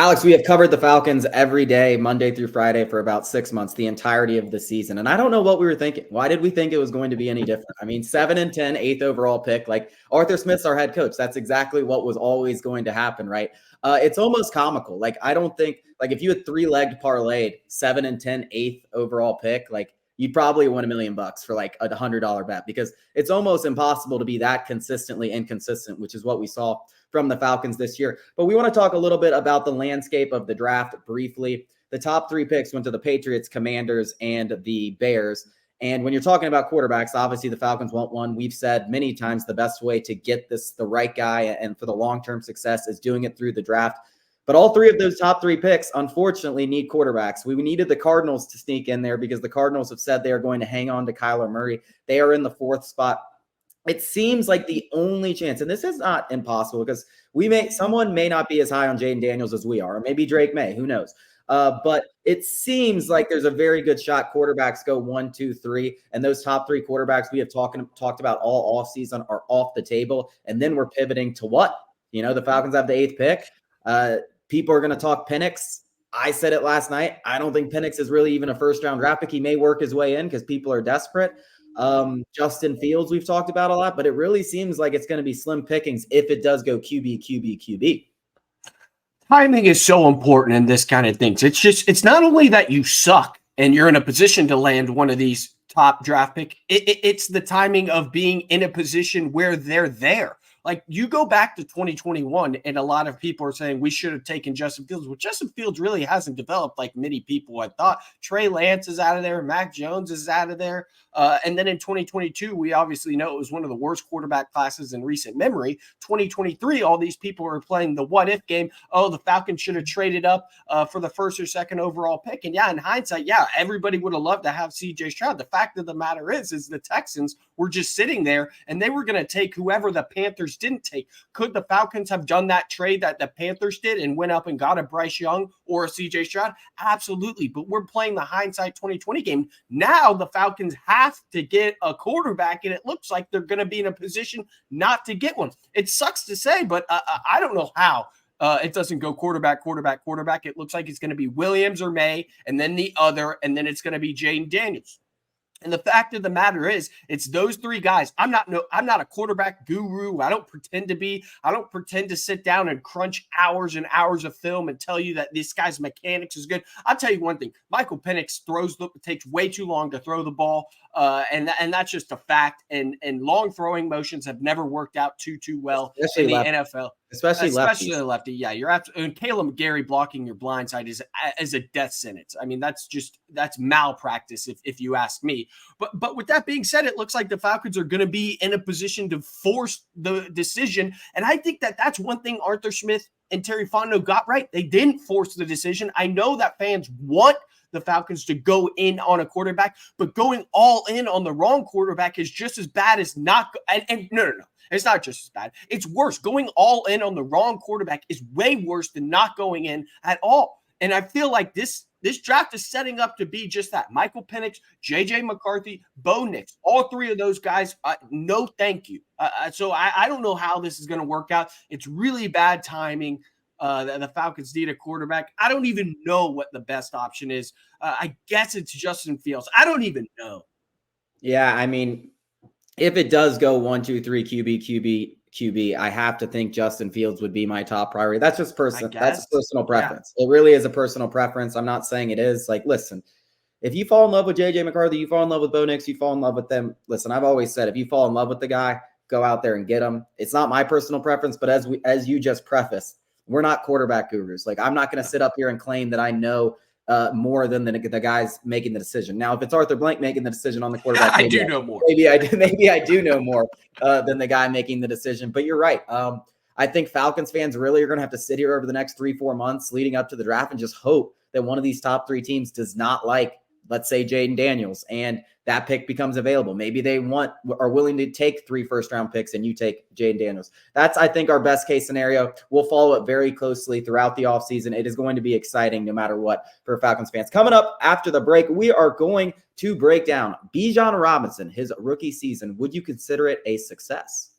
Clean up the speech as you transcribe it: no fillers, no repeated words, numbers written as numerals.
Alex, we have covered the Falcons every day, Monday through Friday, for about 6 months, the entirety of the season. And I don't know what we were thinking. Why did we think it was going to be any different? I mean, 7-10, eighth overall pick. Like, Arthur Smith's our head coach. That's exactly what was always going to happen, right? It's almost comical. Like, I don't think, like, if you had three-legged parlayed 7-10, eighth overall pick, like, you'd probably win $1 million for like a $100 bet, because it's almost impossible to be that consistently inconsistent, which is what we saw from the Falcons this year. But we want to talk a little bit about the landscape of the draft briefly. The top 3 picks went to the Patriots, Commanders, and the Bears. And when you're talking about quarterbacks, obviously the Falcons want one. We've said many times the best way to get the right guy and for the long-term success is doing it through the draft. But all 3 of those top 3 picks, unfortunately, need quarterbacks. We needed the Cardinals to sneak in there because the Cardinals have said they are going to hang on to Kyler Murray. They are in the 4th spot. It seems like the only chance, and this is not impossible, because someone may not be as high on Jaden Daniels as we are, or maybe Drake May, who knows? But it seems like there's a very good shot quarterbacks go 1, 2, 3, and those top 3 quarterbacks we have talked about all offseason are off the table. And then we're pivoting to what? The Falcons have the 8th pick. People are going to talk Penix. I said it last night. I don't think Penix is really even a first-round draft pick. He may work his way in because people are desperate. Justin Fields we've talked about a lot, but it really seems like it's going to be slim pickings if it does go QB. Timing is so important in this kind of things. It's not only that you suck and you're in a position to land one of these top draft pick. It's the timing of being in a position where they're there. Like, you go back to 2021, and a lot of people are saying we should have taken Justin Fields. Well, Justin Fields really hasn't developed like many people had thought. Trey Lance is out of there. Mac Jones is out of there. And then in 2022, we obviously know it was one of the worst quarterback classes in recent memory. 2023, all these people are playing the what-if game. Oh, the Falcons should have traded up for the 1st or 2nd overall pick. And, in hindsight, everybody would have loved to have C.J. Stroud. The fact of the matter is the Texans were just sitting there, and they were going to take whoever the Panthers didn't take. Could the Falcons have done that trade that the Panthers did and went up and got a Bryce Young or a CJ Stroud? Absolutely. But we're playing the hindsight 2020 game. Now the Falcons have to get a quarterback, and it looks like they're going to be in a position not to get one. It sucks to say, but I don't know how. It doesn't go quarterback. It looks like it's going to be Williams or May, and then the other, and then it's going to be Jaden Daniels. And the fact of the matter is, it's those 3 guys. I'm not a quarterback guru. I don't pretend to be. I don't pretend to sit down and crunch hours and hours of film and tell you that this guy's mechanics is good. I'll tell you one thing. Michael Penix takes way too long to throw the ball, and that's just a fact. And long throwing motions have never worked out too well especially in the NFL. Especially the lefty. Yeah, you're absolutely. And Caleb Gary blocking your blind side is a death sentence. I mean, that's malpractice if you ask me. But with that being said, it looks like the Falcons are going to be in a position to force the decision. And I think that's one thing Arthur Smith and Terry Fontenot got right. They didn't force the decision. I know that fans want the Falcons to go in on a quarterback, but going all in on the wrong quarterback is just as bad as not. And no. It's not just as bad. It's worse. Going all in on the wrong quarterback is way worse than not going in at all. And I feel like this draft is setting up to be just that. Michael Penix, J.J. McCarthy, Bo Nix, all 3 of those guys, no thank you. So I don't know how this is going to work out. It's really bad timing. The Falcons need a quarterback. I don't even know what the best option is. I guess it's Justin Fields. I don't even know. Yeah, I mean, if it does go 1, 2, 3 QB, I have to think Justin Fields would be my top priority. That's just that's a personal preference. Yeah. It really is a personal preference. I'm not saying it is. Like, listen, if you fall in love with J.J. McCarthy, you fall in love with Bo Nix, you fall in love with them. Listen, I've always said, if you fall in love with the guy, go out there and get him. It's not my personal preference, but as you just prefaced, we're not quarterback gurus. Like, I'm not going to sit up here and claim that I know more than the guys making the decision. Now, if it's Arthur Blank making the decision on the quarterback, I do know more. Maybe I do know more than the guy making the decision. But you're right. I think Falcons fans really are going to have to sit here over the next 3-4 months leading up to the draft and just hope that one of these top 3 teams does not like, let's say, Jaden Daniels, and that pick becomes available. Maybe they are willing to take 3 first-round picks and you take Jaden Daniels. That's, I think, our best case scenario. We'll follow it very closely throughout the offseason. It is going to be exciting no matter what for Falcons fans. Coming up after the break, we are going to break down Bijan Robinson, his rookie season. Would you consider it a success?